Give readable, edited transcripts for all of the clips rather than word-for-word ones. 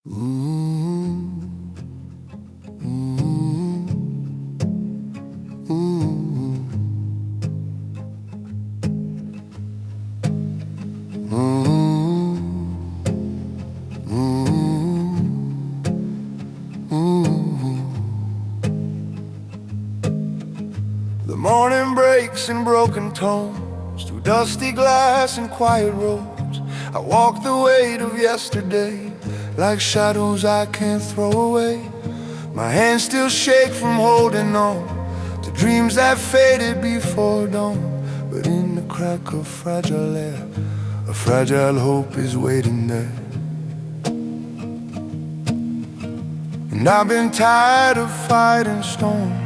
Ooh, ooh, ooh, ooh, ooh. The morning breaks in broken tones, through dusty glass and quiet roads. I walk the weight of yesterday, like shadows I can't throw away. My hands still shake from holding on to dreams that faded before dawn. But in the crack of fragile air, a fragile hope is waiting there. And I've been tired of fighting storms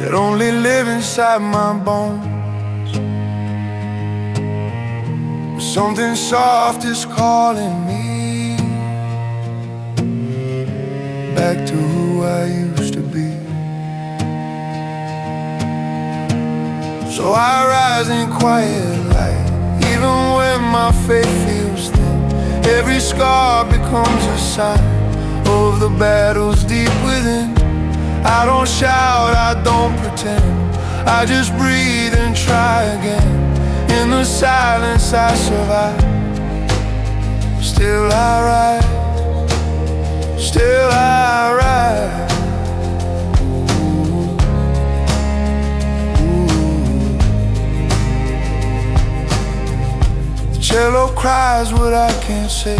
that only live inside my bones. Something soft is calling me back to who I used to be. So I rise in quiet light, even when my faith feels thin. Every scar becomes a sign of the battles deep within. I don't shout, I don't pretend, I just breathe and try again. In the silence I survive, still I rise, still I rise. Ooh, ooh. The cello cries what I can't say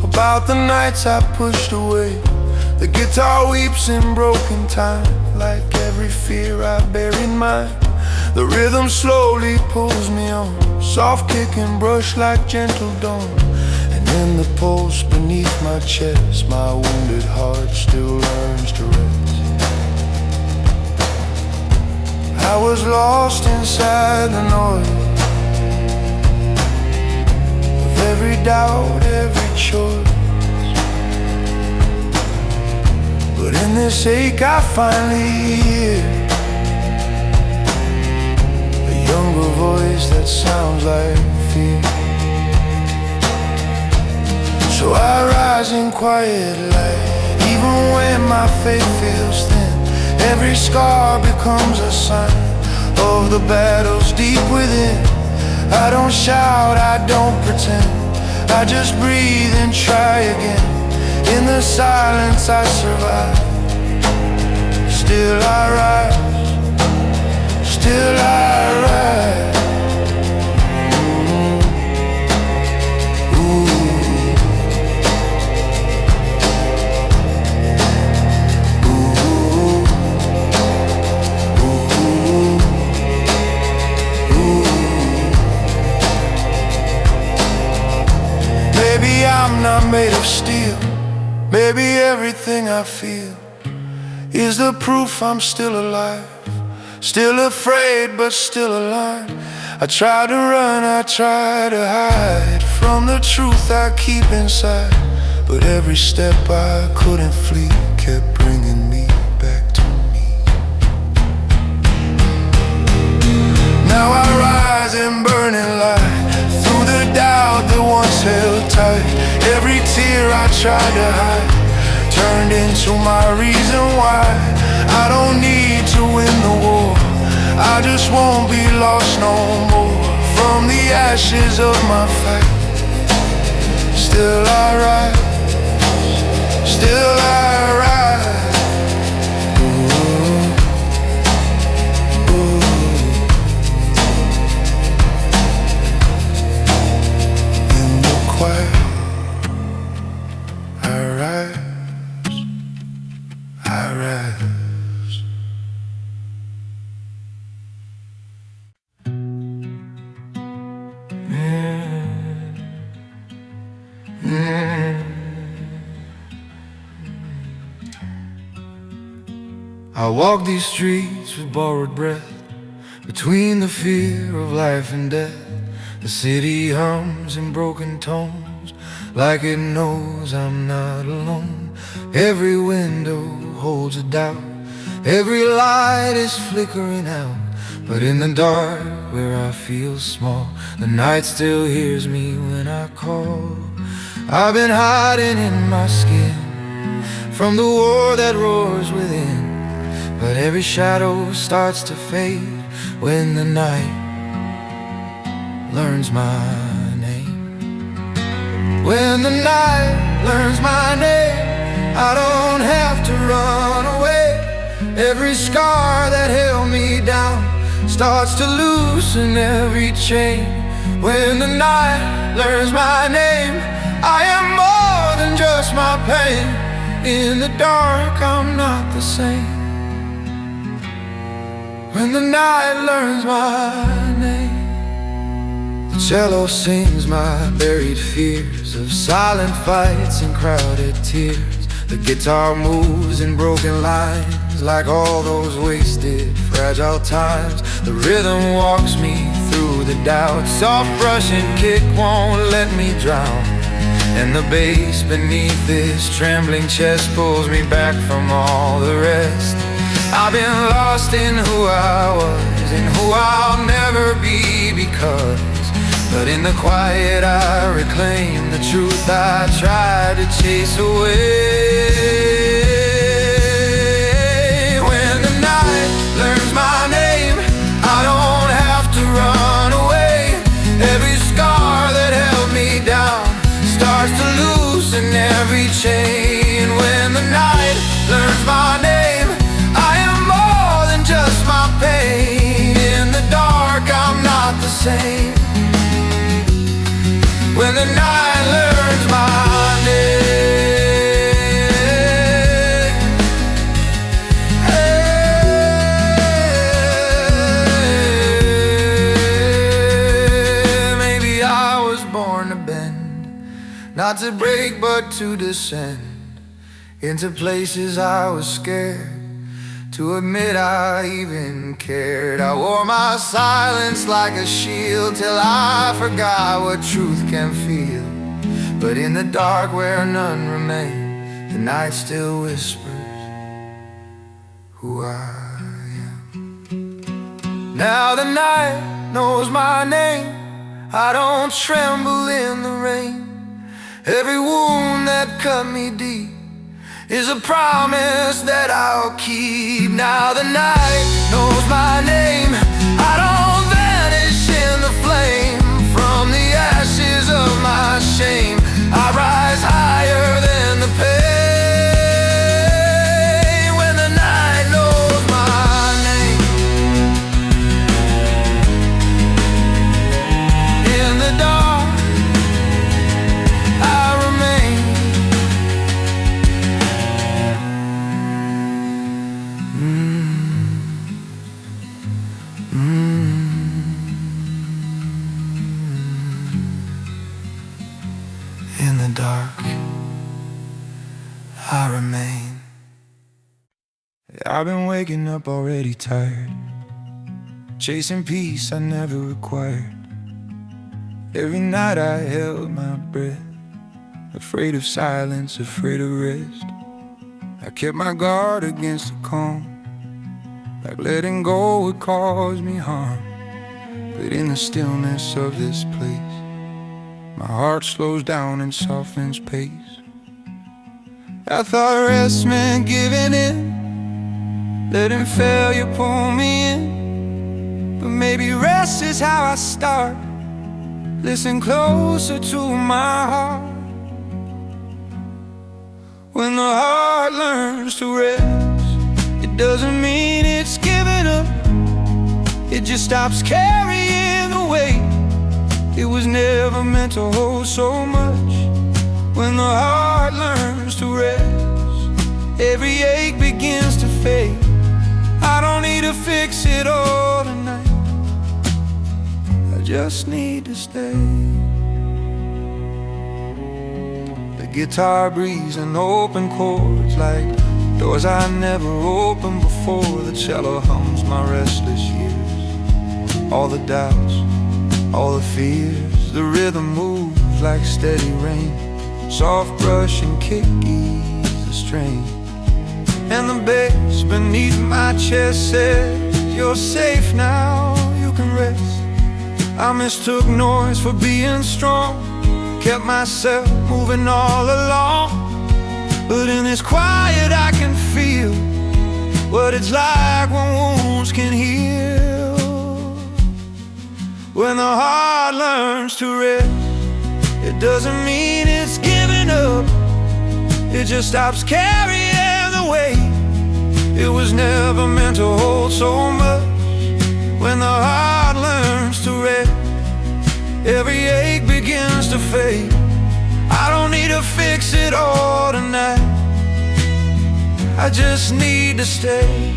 about the nights I pushed away. The guitar weeps in broken time, like every fear I bear in mind. The rhythm slowly pulls me on, soft kick and brush like gentle dawn. And in the pulse beneath my chest, my wounded heart still learns to rest. I was lost inside the noise of every doubt, every choice. But in this ache I finally hear a younger voice that sounds like fear. So I rise in quiet light, even when my faith feels thin. Every scar becomes a sign of the battles deep within. I don't shout, I don't pretend, I just breathe and try again. In the silence I survive, still I rise, still I rise. Ooh, ooh, ooh, ooh. Maybe I'm not made of steel, maybe everything I feel is the proof I'm still alive. Still afraid, but still alive. I try to run, I try to hide from the truth I keep inside. But every step I couldn't flee kept bringing me back to me. Now I rise in burning light, through the doubt that once held tight. Every tear I tried to hide turned into my reason why. I don't need to win the war, I just won't be lost no more. From the ashes of my fight, still I rise, still I rise. Ooh, ooh. In the quiet I rise, I rise. I walk these streets with borrowed breath, between the fear of life and death. The city hums in broken tones, like it knows I'm not alone. Every window holds a doubt, every light is flickering out. But in the dark where I feel small, the night still hears me when I call. I've been hiding in my skin from the war that roars within, but every shadow starts to fade when the night learns my name. When the night learns my name, I don't have to run away. Every scar that held me down starts to loosen every chain. When the night learns my name, I am more than just my pain. In the dark, I'm not the same. When the night learns my name, the cello sings my buried fears of silent fights and crowded tears. The guitar moves in broken lines, like all those wasted, fragile times. The rhythm walks me through the doubt. Soft brush and kick won't let me drown, and the bass beneath this trembling chest pulls me back from all the rest. I've been lost in who I was and who I'll never be, but in the quiet I reclaim the truth I tried to chase away. When the night learns my name, I don't have to run away. Every scar that held me down starts to loosen every chain. When the night learns my name, I am more than just my pain. In the dark, I'm not the same. When the night learns my name, maybe I was born to bend, not to break but to descend into places I was scared to admit I even cared. I wore my silence like a shield till I forgot what truth can feel. But in the dark where none remain, the night still whispers who I am. Now the night knows my name, I don't tremble in the rain. Every wound that cut me deep is a promise that I'll keep. Now the night knows my name, I don't vanish in the flame. From the ashes of my shame, I rise higher than the pain. When the night knows my name, in the dark I remain. In the dark, I remain. I've been waking up already tired, chasing peace I never required. Every night I held my breath, afraid of silence, afraid of rest. I kept my guard against the calm, like letting go would cause me harm. But in the stillness of this place, my heart slows down and softens pace. I thought rest meant giving in, letting failure pull me in. But maybe rest is how I start. Listen closer to my heart. When the heart learns to rest, it doesn't mean it's giving up. It just stops carrying the weight it was never meant to hold so much. When the heart learns to rest, every ache begins to fade. I don't need to fix it all tonight, I just need to stay. The guitar breathes and open chords like doors I never opened before. The cello hums my restless years, all the doubts, all the fears. The rhythm moves like steady rain, soft brush and kick ease the strain. And the bass beneath my chest says, you're safe now, you can rest. I mistook noise for being strong, kept myself moving all along. But in this quiet I can feel what it's like when wounds can heal. When the heart learns to rest, it doesn't mean it's giving up. It just stops carrying the weight. It was never meant to hold so much. When the heart learns to rest, every ache begins to fade. I don't need to fix it all tonight, I just need to stay.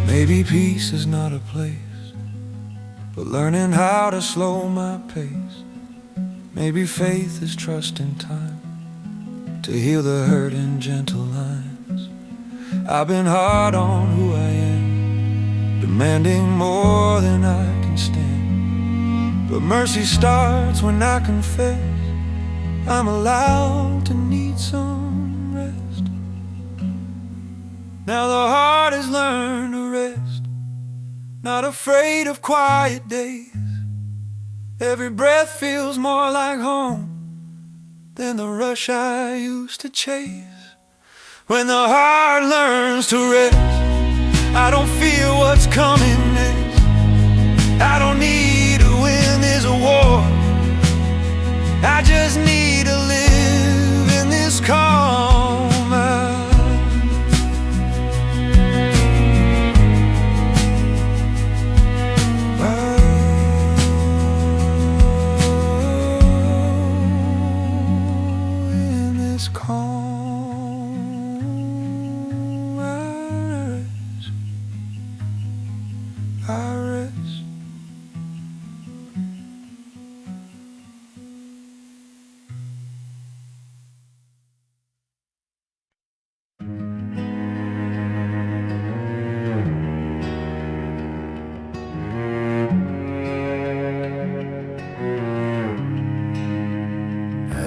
Maybe peace is not a place, but learning how to slow my pace. Maybe faith is trusting time to heal the hurt in gentle lines. I've been hard on who I am, demanding more than I can stand. But mercy starts when I confess I'm allowed to need some rest. Now the heart has learned to rest, not afraid of quiet days. Every breath feels more like home than the rush I used to chase. When the heart learns to rest, I don't feel what's coming next. I don't need to win this war, I just need to live in this calm.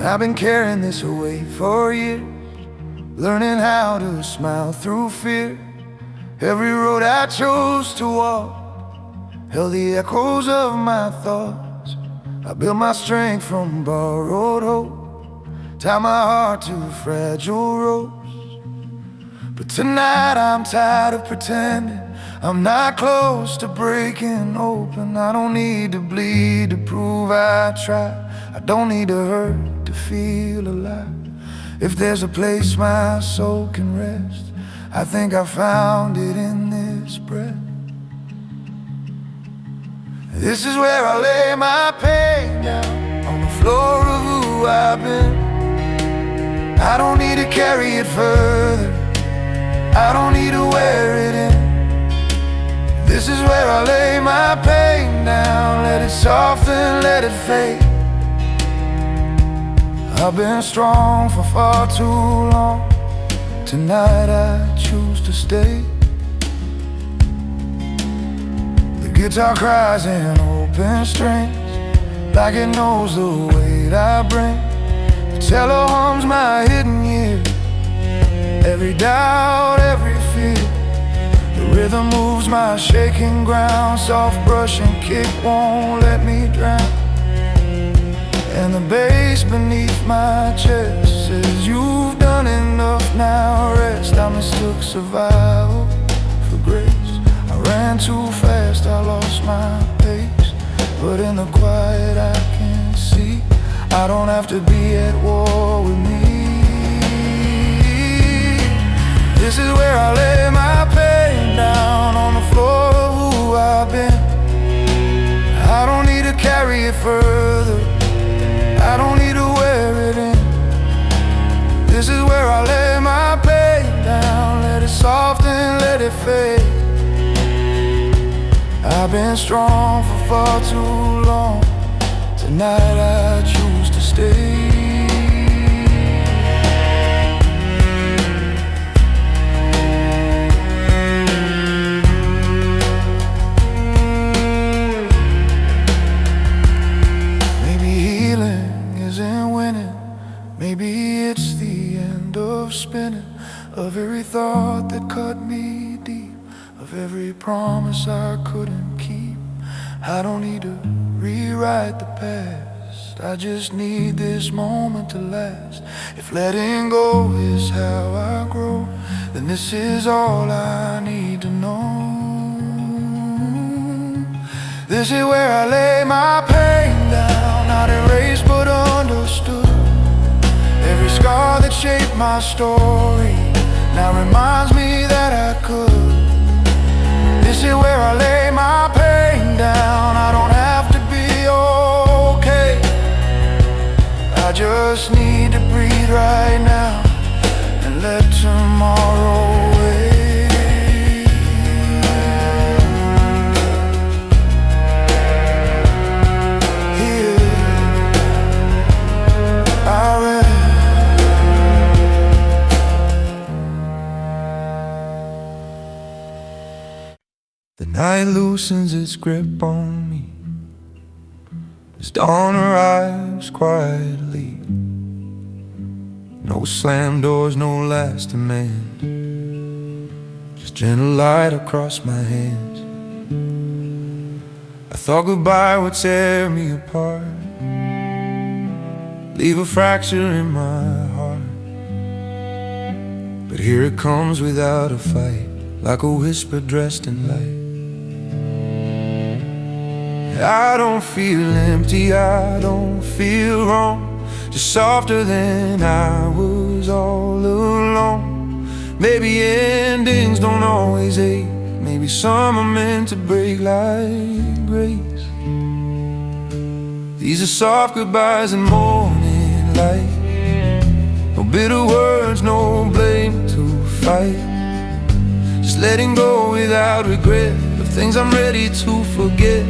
I've been carrying this away for years, learning how to smile through fear. Every road I chose to walk held the echoes of my thoughts. I built my strength from borrowed hope, tied my heart to fragile ropes. But tonight I'm tired of pretending I'm not close to breaking open. I don't need to bleed to prove I tried. I don't need to hurt to feel alive. If there's a place my soul can rest, I think I found it in this breath. This is where I lay my pain down, on the floor of who I've been. I don't need to carry it further, I don't need to wear it in. This is where I lay my pain down, let it soften, let it fade. I've been strong for far too long, tonight I choose to stay. The guitar cries in open strings, like it knows the weight I bring. The cello hums my hidden years, every doubt, every fear. The rhythm moves my shaking ground, soft brush and kick won't let me drown. And the bass beneath my chest says you've done enough, now rest. I mistook survival for grace. I ran too fast, I lost my pace. But in the quiet I can see I don't have to be at war with me. This is where I lay my pain down, on the floor of who I've been. I don't need to carry it further, I don't need to wear it in. This is where I lay my pain down, let it soften, let it fade. I've been strong for far too long, tonight I choose to stay. Maybe healing isn't winning, Maybe it's the end of spinning, of every thought that cut me deep, of every promise I couldn't keep. I don't need to rewrite the past, I just need this moment to last. If letting go is how I grow, then this is all I need to know. This is where I lay my pain down, not erased but understood. Every scar that shaped my story now reminds me that I could. This is where I lay my pain down, I don't have to be okay. I just need to breathe right now and let tomorrow wait. Here I rest. The night loosens its grip on me as dawn arrives quietly. No slam doors, no last demand, just gentle light across my hands. I thought goodbye would tear me apart, leave a fracture in my heart. But here it comes without a fight, like a whisper dressed in light. I don't feel empty, I don't feel wrong, just softer than I was all along. Maybe endings don't always ache, maybe some are meant to break like grace. These are soft goodbyes and morning light, no bitter words, no blame to fight. Just letting go without regret of things I'm ready to forget.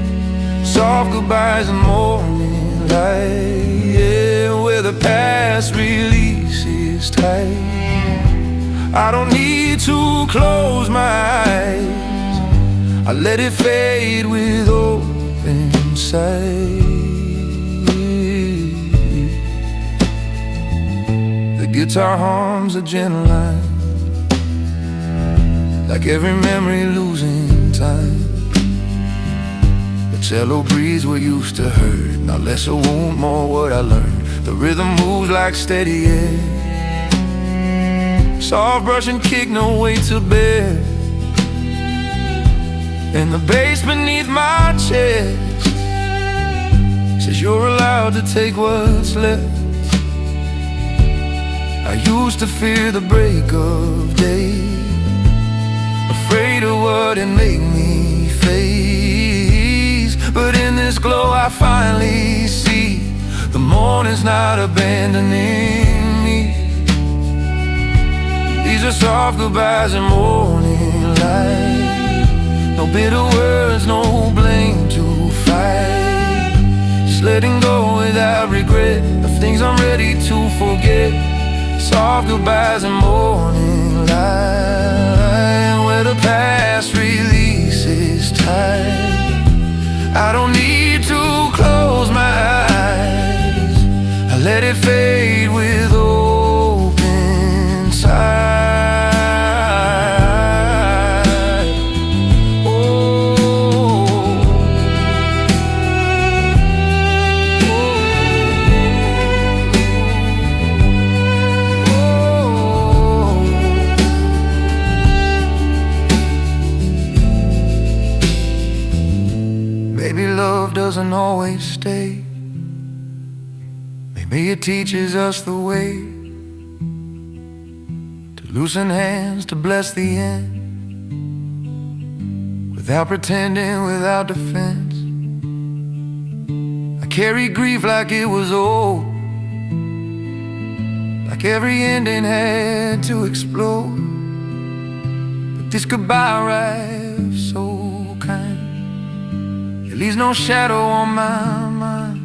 Soft goodbyes and morning light, yeah, where the past releases tight. I don't need to close my eyes, I let it fade with open sight. The guitar hums a gentle line, like every memory losing time. Cello breathes what used to hurt, now less a wound, more what I learned. The rhythm moves like steady air, soft brush and kick, no weight to bear. And the bass beneath my chest says you're allowed to take what's left. I used to fear the break of day, afraid of what it made me face. But in this glow I finally see the morning's not abandoning me. These are soft goodbyes and morning light, no bitter words, no blame to fight. Just letting go without regret of things I'm ready to forget. Soft goodbyes and morning light, where the past releases tight. I don't need to close my eyes, I let it fade with open sight. Oh, maybe love doesn't always stay, maybe it teaches us the way to loosen hands, to bless the end, without pretending, without defense. I carry grief like it was old, like every ending had to explode. But this goodbye arrives so kind, it leaves no shadow on my mind.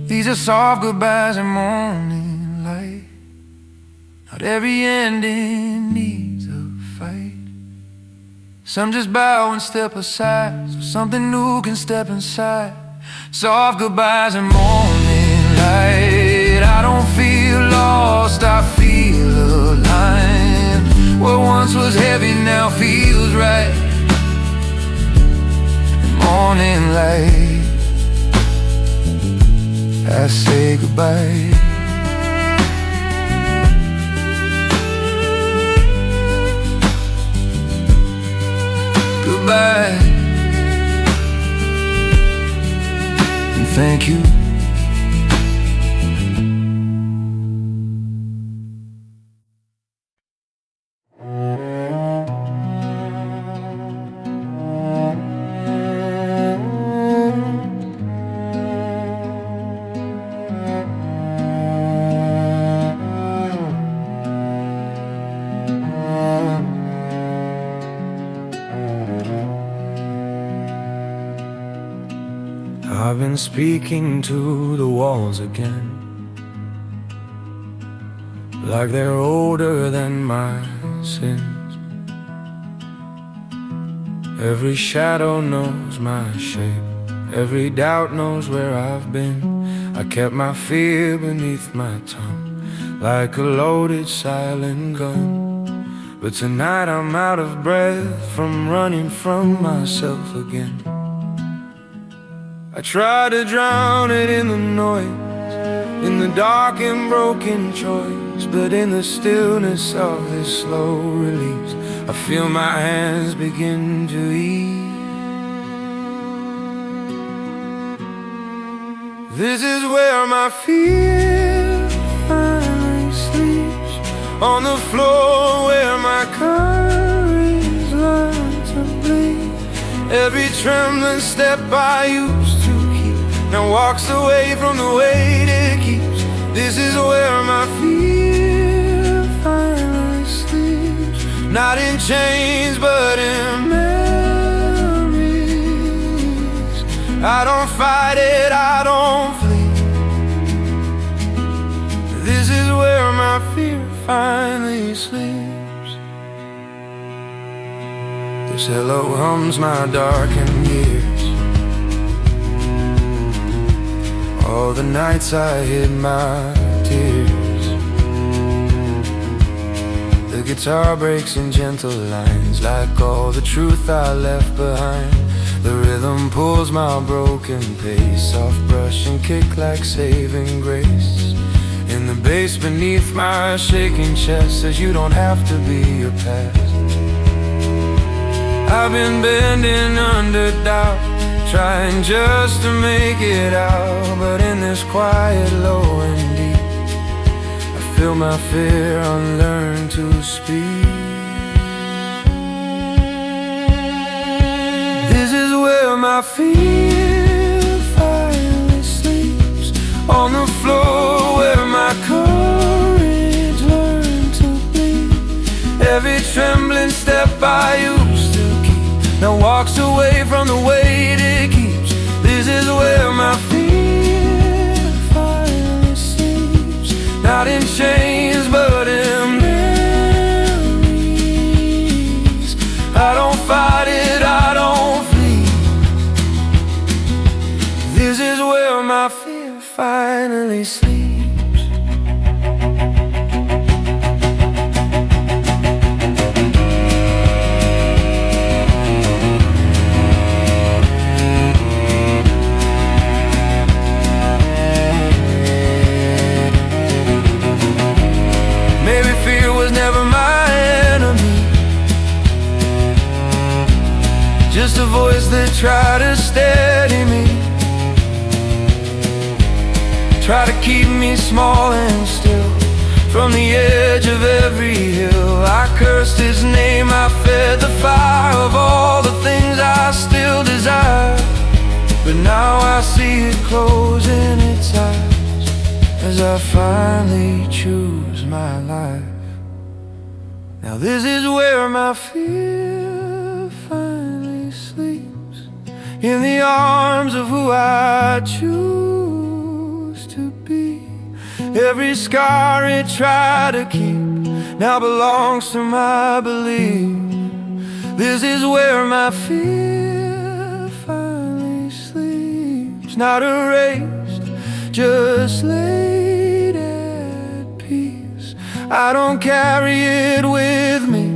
These are soft goodbyes and morning light, not every ending needs a fight. Some just bow and step aside so something new can step inside. Soft goodbyes and morning light, I don't now feels right. Morning light, I say goodbye. Goodbye, and thank you. I've been speaking to the walls again, like they're older than my sins. Every shadow knows my shape, every doubt knows where I've been. I kept my fear beneath my tongue, like a loaded silent gun. But tonight I'm out of breath from running from myself again. I try to drown it in the noise, in the dark and broken choice, but in the stillness of this slow release, I feel my hands begin to ease. This is where my fear finally sleeps, on the floor where my courage learned to bleed. Every trembling step I used to keep now walks away from the weight it keeps. This is where my fear finally sleeps, not in chains but in memories. I don't fight it, I don't flee. This is where my fear finally sleeps. This hello hums my darkened years, all the nights I hid my tears. The guitar breaks in gentle lines, like all the truth I left behind. The rhythm pulls my broken pace, soft brush and kick like saving grace. In the bass beneath my shaking chest says you don't have to be your past. I've been bending under doubt, trying just to make it out. But in this quiet, low and deep, I feel my fear unlearn to speak. This is where my fear finally sleeps, on the floor where my courage learned to bleed. Every trembling step I used to keep now walks away from the weight it keeps. This is where my fear finally sleeps, not in chains but in memories. I don't fight it, I don't flee. This is where my fear finally sleeps. Just a voice that tried to steady me, try to keep me small and still. From the edge of every hill I cursed his name, I fed the fire of all the things I still desire. But now I see it closing its eyes as I finally choose my life. Now this is where my fear finally sleeps, in the arms of who I choose to be. Every scar it tried to keep now belongs to my belief. This is where my fear finally sleeps, not erased, just laid at peace. I don't carry it with me,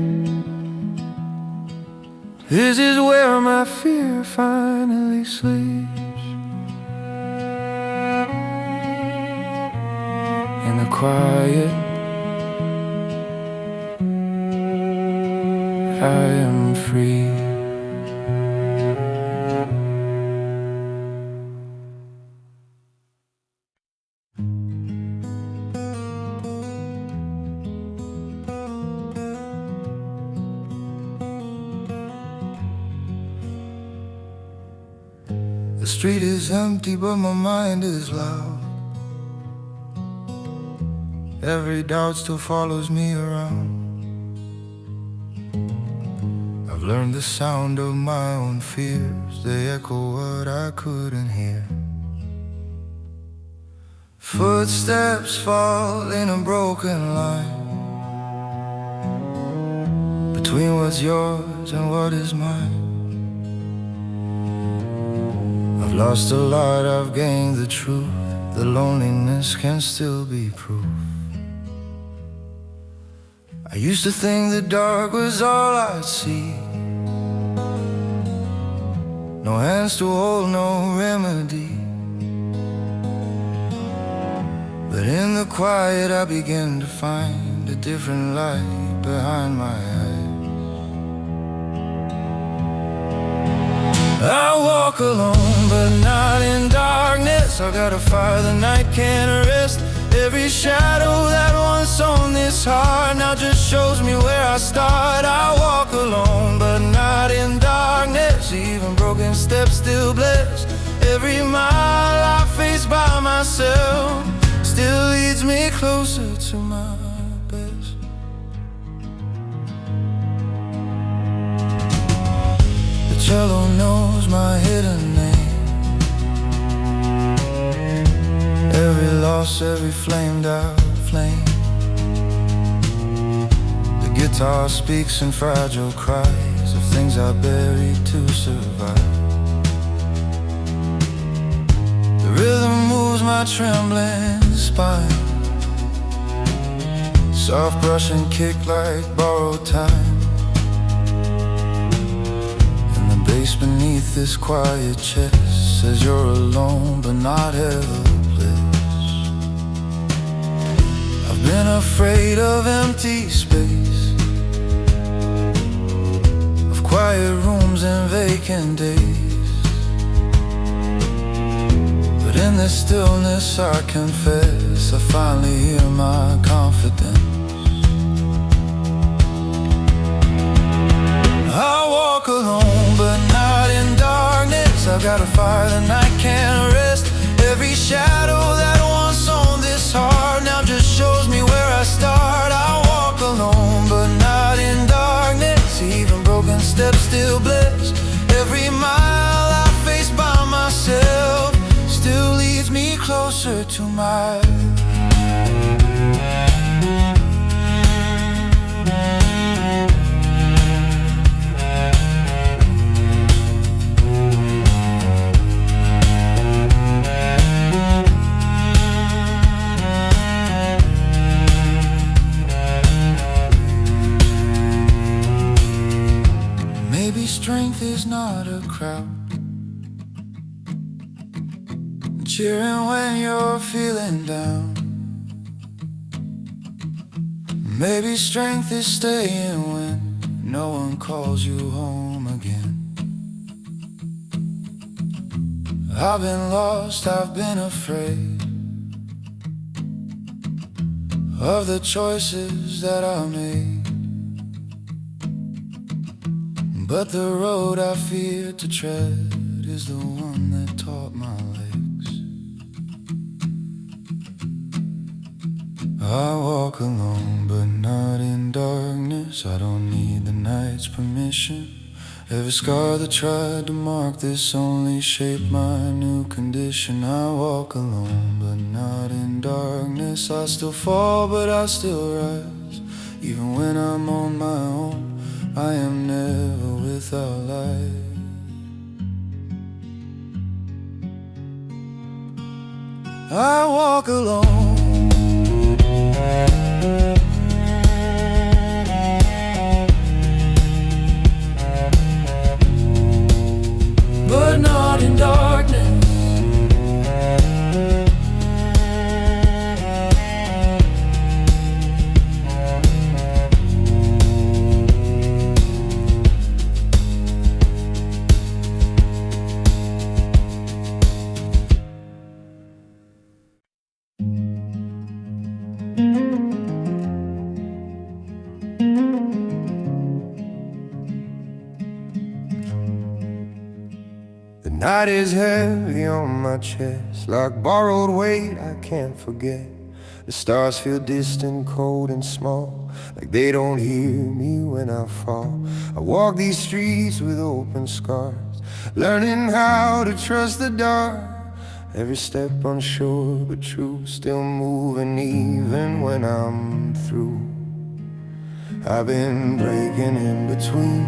This is where my fear finally sleeps, in the quiet. I am free. The street is empty, but my mind is loud. Every doubt still follows me around. I've learned the sound of my own fears. They echo what I couldn't hear. Footsteps fall in a broken line between what's yours and what is mine. I've lost a lot, I've gained the truth. The loneliness can still be proof. I used to think the dark was all I'd see. No hands to hold, no remedy. But in the quiet I began to find a different light behind my eyes. I walk alone, but not in darkness. I got a fire the night can't arrest. Every shadow that once owned this heart now just shows me where I start. I walk alone, but not in darkness. Even broken steps still bless. Every mile I face by myself still leads me closer to my best. The cello knows my hidden name. Every loss, every flamed out flame. The guitar speaks in fragile cries of things I buried to survive. The rhythm moves my trembling spine. Soft brush and kick like borrowed time. And the bass beneath this quiet chest says you're alone but not helpless. I've been afraid of empty space, of quiet rooms and vacant days. In this stillness I confess, I finally hear my confidence. I walk alone, but not in darkness. I've got a fire the night can't rest. Every shadow that once owned this heart now just shows me where I start. I walk alone, but not in darkness. Even broken steps still bless. Every mile I face by myself still leads me closer to my. Maybe strength is not a crowd, cheering when you're feeling down. Maybe strength is staying when no one calls you home again. I've been lost, I've been afraid of the choices that I made. But the road I fear to tread is the one that taught my legs. I walk alone, but not in darkness. I don't need the night's permission. Every scar that tried to mark this only shaped my new condition. I walk alone, but not in darkness. I still fall, but I still rise. Even when I'm on my own, I am never without light. I walk alone. The night is heavy on my chest, like borrowed weight I can't forget. The stars feel distant, cold and small, like they don't hear me when I fall. I walk these streets with open scars, learning how to trust the dark. Every step unsure but true, still moving even when I'm through. I've been breaking in between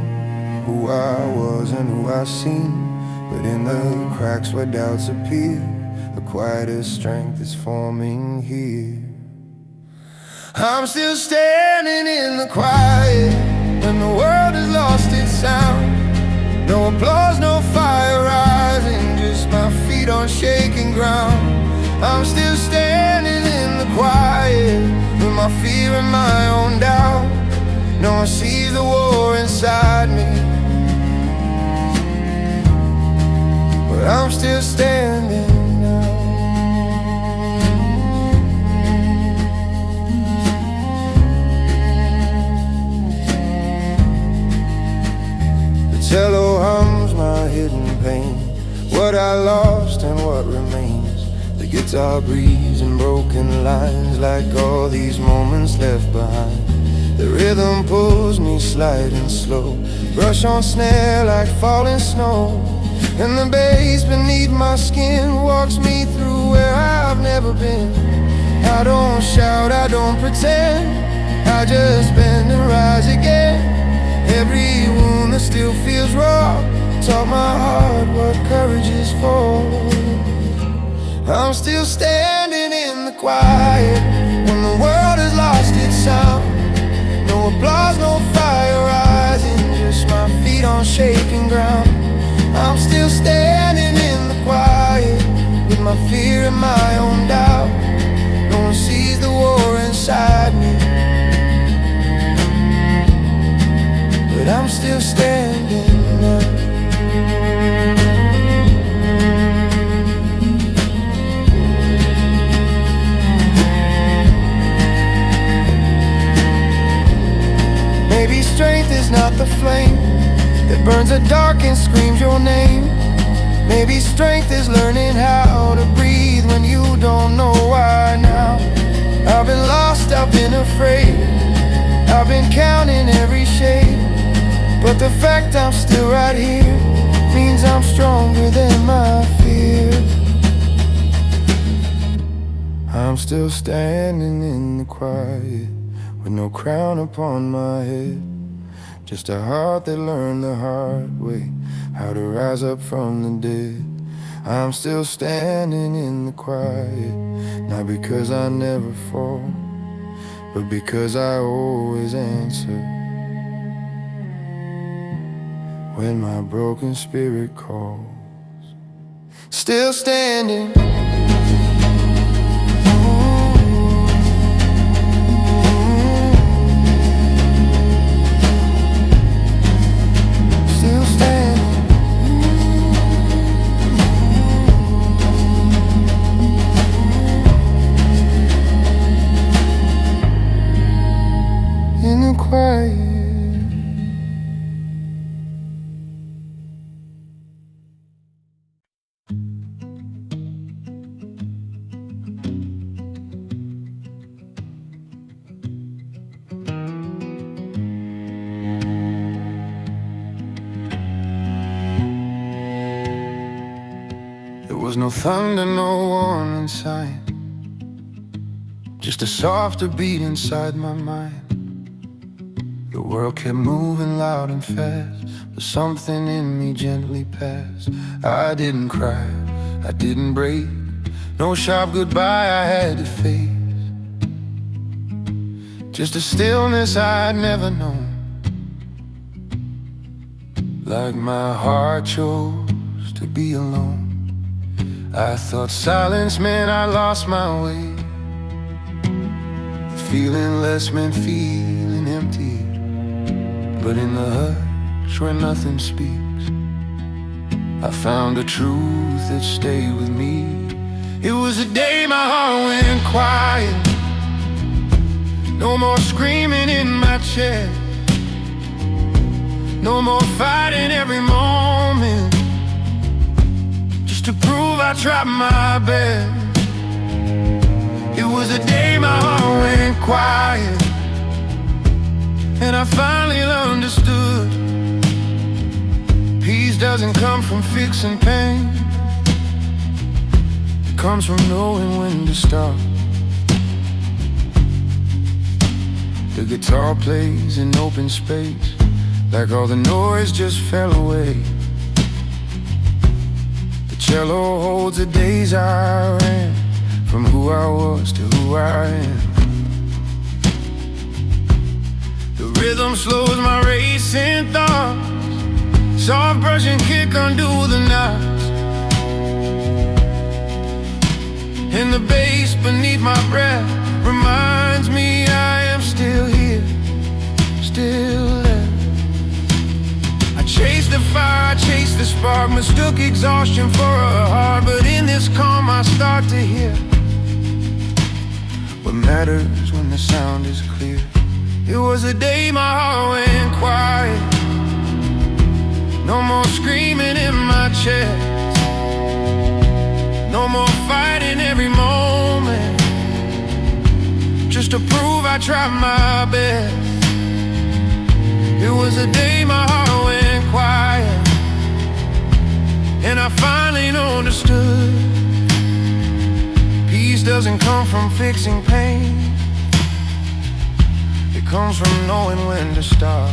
who I was and who I seem, but in the cracks where doubts appear, the quietest strength is forming here. I'm still standing in the quiet when the world has lost its sound. No applause, no fire rising, just my feet on shaking ground. I'm still standing in the quiet with my fear and my own doubt. No one sees the war inside me, but I'm still standing now. The cello hums my hidden pain, what I lost and what remains. The guitar breathes in broken lines, like all these moments left behind. The rhythm pulls me sliding slow, brush on snare like falling snow. And the bass beneath my skin walks me through where I've never been. I don't shout, I don't pretend, I just bend and rise again. Every wound that still feels raw taught my heart what courage is for. I'm still standing in the quiet when the world has lost its sound. No applause, no fire rising, just my feet on shaking ground. I'm still standing in the quiet with my fear and my own doubt. No one sees the war inside me, but I'm still standing now. Maybe strength is not the flame that burns the dark and screams your name. Maybe strength is learning how to breathe when you don't know why now. I've been lost, I've been afraid, I've been counting every shade, but the fact I'm still right here means I'm stronger than my fear. I'm still standing in the quiet with no crown upon my head, just a heart that learned the hard way how to rise up from the dead. I'm still standing in the quiet, not because I never fall, but because I always answer when my broken spirit calls. Still standing. There was no thunder, no warning sign, just a softer beat inside my mind. The world kept moving loud and fast, but something in me gently passed. I didn't cry, I didn't break, no sharp goodbye I had to face. Just a stillness I'd never known, like my heart chose to be alone. I thought silence meant I lost my way, feeling less meant feeling empty. But in the hush where nothing speaks, I found a truth that stayed with me. It was the day my heart went quiet, No more screaming in my chest, no more fighting every moment, just to prove I tried my best. It was the day my heart went quiet, and I finally understood. Peace doesn't come from fixing pain, it comes from knowing when to stop. The guitar plays in open space, like all the noise just fell away. The cello holds the days I ran, from who I was to who I am. The rhythm slows my racing thoughts, soft brush and kick undo the knots, and the bass beneath my breath reminds me I am still here, still there. I chased the fire, I chased the spark, mistook exhaustion for a heart, but in this calm I start to hear what matters when the sound is clear. It was the day my heart went quiet, no more screaming in my chest, no more fighting every moment, just to prove I tried my best. It was the day my heart went quiet, and I finally understood. Peace doesn't come from fixing pain, it comes from knowing when to stop.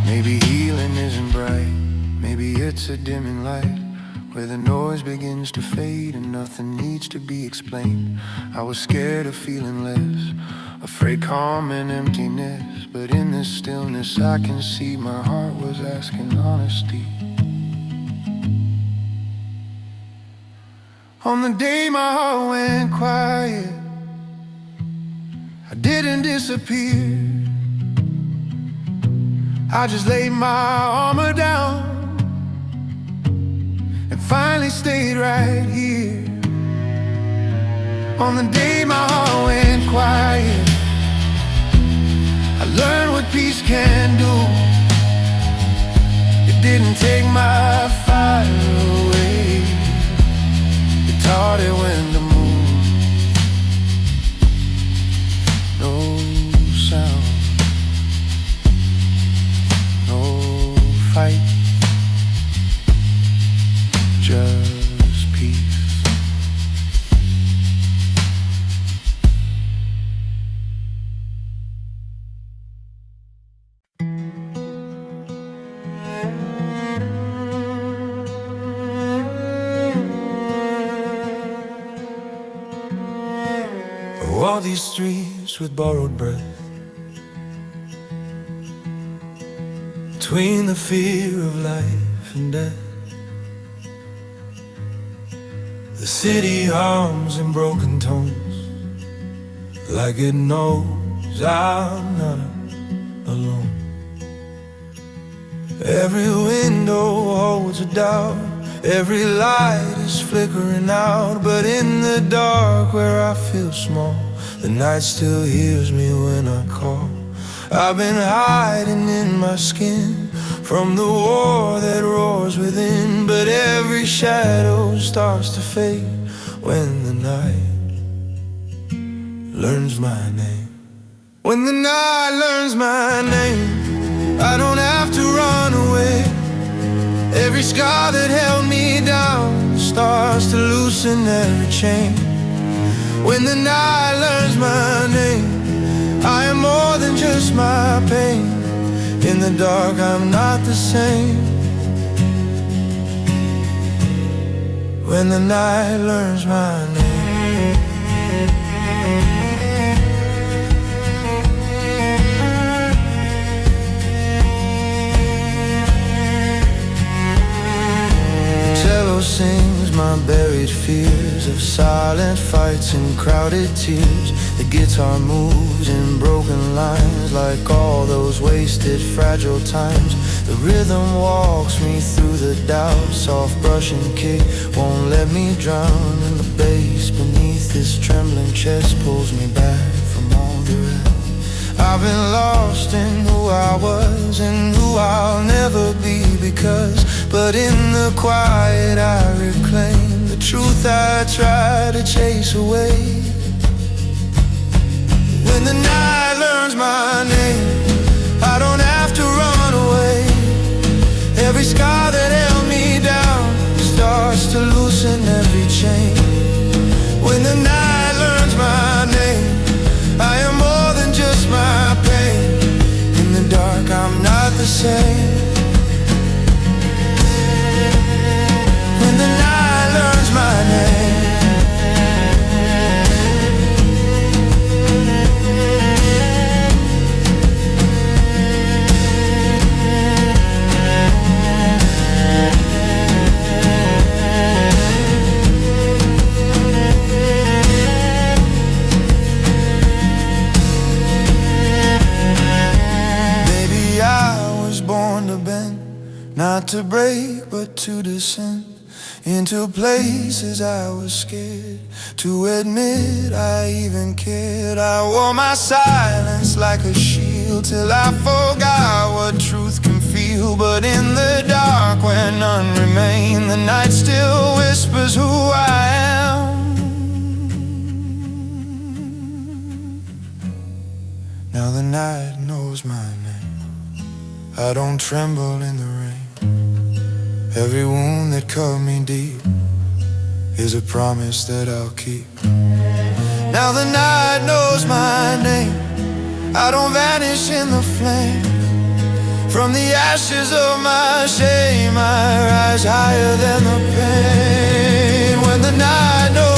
Maybe healing isn't bright, maybe it's a dimming light, where the noise begins to fade and nothing needs to be explained. I was scared of feeling less, afraid calm and emptiness, but in this stillness I can see my heart was asking honesty. On the day my heart went quiet, I didn't disappear, I just laid my armor down and finally stayed right here. On the day my heart went quiet, I learned what peace can do. It didn't take my fire away, it taught it when to move. No sound, no fight, just peace. Walk these streets with borrowed breath, between the fear of life and death. The city hums in broken tones, like it knows I'm not alone. Every window holds a doubt, every light is flickering out, but in the dark where I feel small, the night still hears me when I call. I've been hiding in my skin from the war that roars within, but every shadow starts to fade when the night learns my name. When the night learns my name, I don't have to run away. Every scar that held me down starts to loosen every chain. When the night learns my name, I am more than just my pain. In the dark I'm not the same. When the night learns my name. The cello sings my buried fears of silent fights and crowded tears. The guitar moves in broken lines like all those wasted fragile times. The rhythm walks me through the doubt. Soft brushing kick won't let me drown, and the bass beneath this trembling chest pulls me back from all the rest. I've been lost in who I was and who I'll never be, but in the quiet I reclaim the truth I try to chase away. When the night learns my name, I don't have to run away. Every scar that held me down starts to loosen every chain. When the night learns my name, I am more than just my pain. In the dark I'm not the same. When the night learns my name, baby, I was born to bend, not to break but to descend into places I was scared to admit I even cared. I wore my silence like a shield till I forgot what truth can feel. But in the dark where none remain, the night still whispers who I am. Now the night knows my name. I don't tremble in the rain. Every wound that cut me deep is a promise that I'll keep. Now the night knows my name. I don't vanish in the flame. From the ashes of my shame I rise higher than the pain. When the night knows